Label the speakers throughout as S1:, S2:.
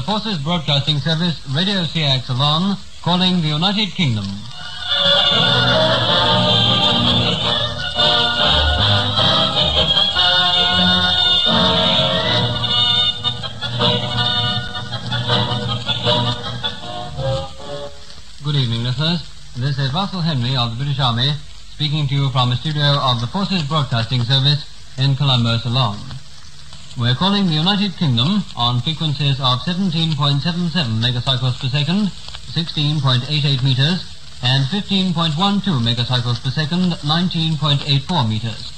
S1: the Forces Broadcasting Service, Radio SEAC Ceylon, calling the United Kingdom. Good evening, listeners. This is Russell Henry of the British Army, speaking to you from a studio of the Forces Broadcasting Service in Colombo, Ceylon. We're calling the United Kingdom on frequencies of 17.77 megacycles per second, 16.88 meters, and 15.12 megacycles per second, 19.84 meters.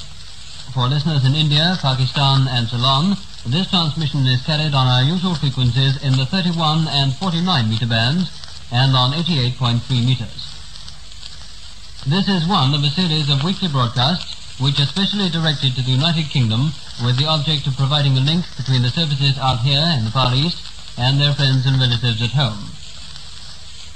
S1: For listeners in India, Pakistan and Ceylon, this transmission is carried on our usual frequencies in the 31 and 49 meter bands and on 88.3 meters. This is one of a series of weekly broadcasts which are specially directed to the United Kingdom with the object of providing a link between the services out here in the Far East and their friends and relatives at home.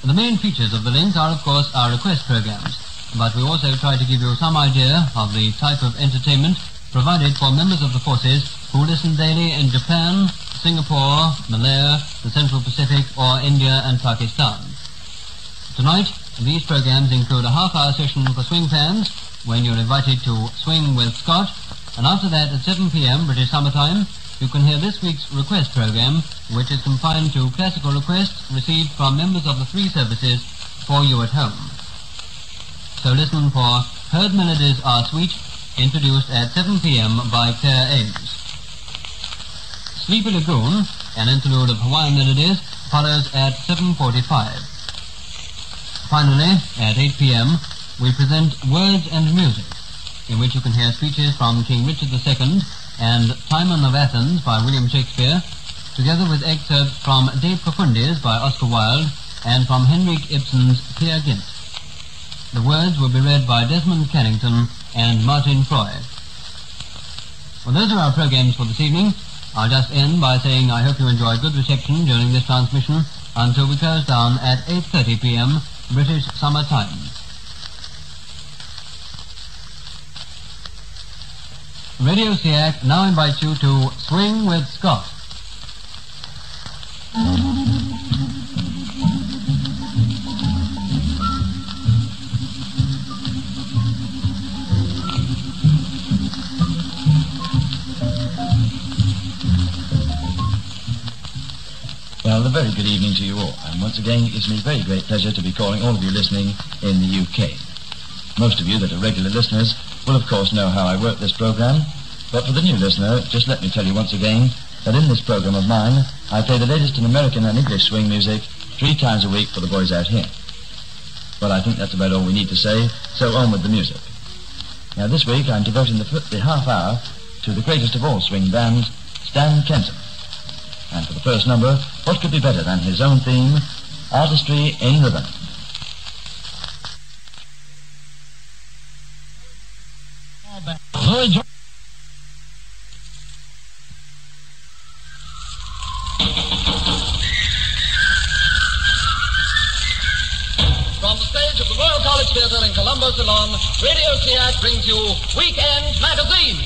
S1: The main features of the link are, of course, our request programs, but we also try to give you some idea of the type of entertainment provided for members of the forces who listen daily in Japan, Singapore, Malaya, the Central Pacific, or India and Pakistan. Tonight, these programs include a half-hour session for swing fans, when you're invited to swing with Scott, and after that at 7 p.m. British Summer Time, you can hear this week's request program, which is confined to classical requests received from members of the three services for you at home. So listen for Heard Melodies Are Sweet, introduced at 7 p.m. by Claire Ames. Sleepy Lagoon, an interlude of Hawaiian melodies, follows at 7:45. Finally, at 8 p.m., we present Words and Music, in which you can hear speeches from King Richard II and Timon of Athens by William Shakespeare, together with excerpts from De Profundis by Oscar Wilde and from Henrik Ibsen's Peer Gynt. The words will be read by Desmond Carrington and Martin Froy. Well, those are our programs for this evening. I'll just end by saying I hope you enjoy good reception during this transmission until we close down at 8:30 p.m. British Summer Time. Radio SEAC now invites you to Swing with Scott.
S2: Well, a very good evening to you all, and once again it gives me very great pleasure to be calling all of you listening in the UK. Most of you that are regular listeners will of course know how I work this program, but for the new listener, just let me tell you once again that in this program of mine, I play the latest in American and English swing music 3 times a week for the boys out here. Well, I think that's about all we need to say, so on with the music. Now this week I'm devoting the half hour to the greatest of all swing bands, Stan Kenton. And for the first number, what could be better than his own theme, Artistry in Rhythm.
S3: From the stage of the Royal College Theatre in Colombo, Ceylon, Radio SEAC brings you Weekend Magazine.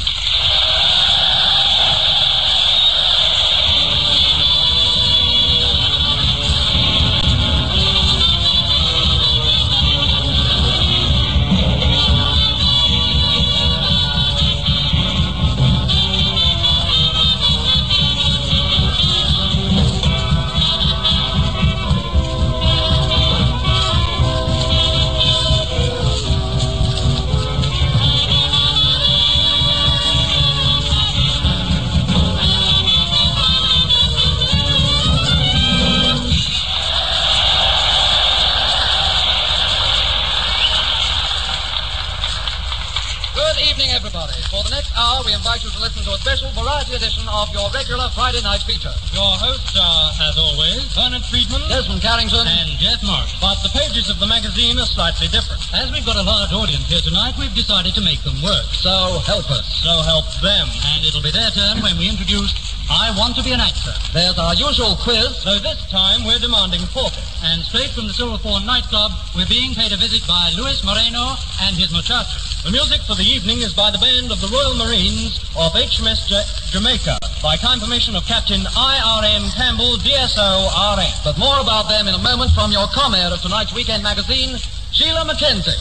S3: For the next hour, we invite you to listen to a special variety edition of your regular Friday night feature.
S4: Your hosts are, as always, Bernard Friedman,
S3: Desmond Carrington,
S4: and Jeff Morris. But the pages of the magazine are slightly different. As we've got a large audience here tonight, we've decided to make them work.
S3: So help us.
S4: So help them. And it'll be their turn when we introduce I want to be an actor.
S3: There's our usual quiz.
S4: Though this time we're demanding forfeit. And straight from the Silver Fawn nightclub, we're being paid a visit by Luis Moreno and his muchachos.
S3: The music for the evening is by the band of the Royal Marines of HMS Jamaica, by kind permission of Captain I.R.M. Campbell, DSO, RN. But more about them in a moment from your comrade of tonight's weekend magazine, Sheila Mackenzie.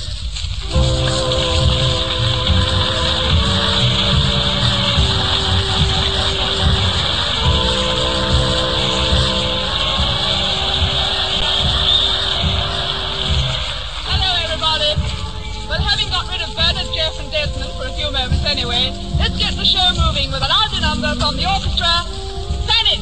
S5: Anyway, let's get the show moving with a louder number from the orchestra. Planet!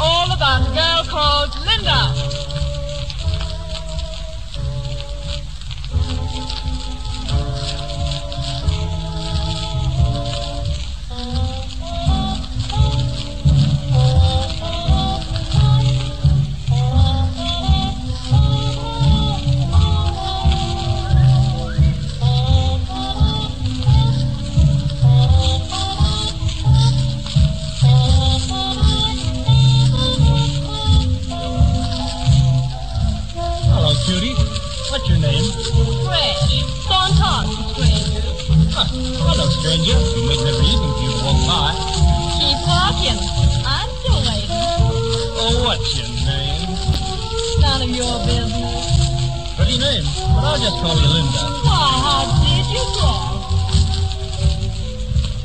S5: All about a girl called Linda.
S4: Judy, what's your name?
S5: Fresh. Don't talk to strangers.
S4: Hello, stranger. You make every evening you walk by.
S5: Keep walking. I'm still waiting.
S4: Oh, what's your name?
S5: None of your business.
S4: Pretty name, but I'll just call you Linda.
S5: Why, how did you guess?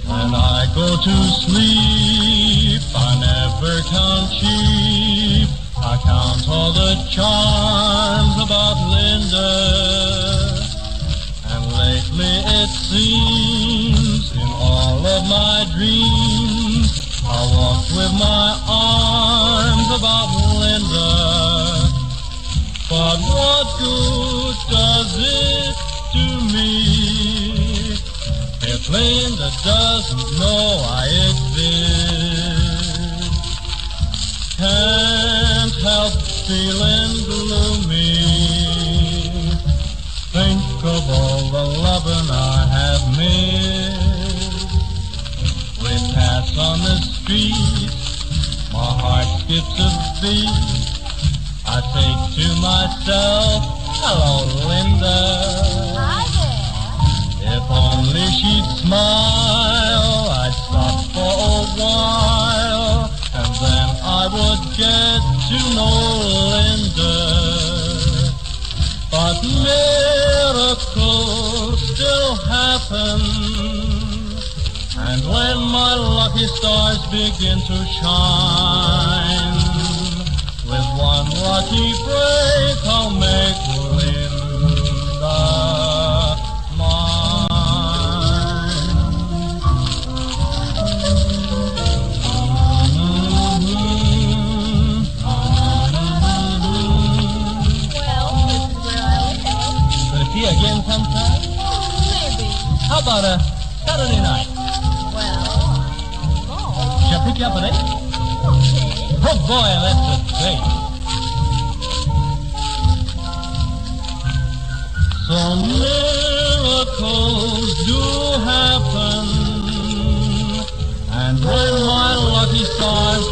S4: When I go to sleep, I never count sheep. I count all the charms about Linda, and lately it seems in all of my dreams I walk with my arms about Linda. But what good does it do me if Linda doesn't know I exist? Can't help feeling gloomy. Think of all the loving I have missed. We pass on the street, my heart skips a beat. I think to myself, hello, Linda.
S5: Hi there.
S4: If only she'd smile, I'd stop for a while, and then I would get to know Linda. But miracles still happen, and when my lucky stars begin to shine, with one lucky break I'll make Linda mine. see you again sometime?
S5: Maybe.
S4: How about a Saturday night?
S5: Well,
S4: Shall I pick you up at 8?
S5: okay.
S4: Oh, boy, that's a date. Some miracles do happen, and when my lucky stars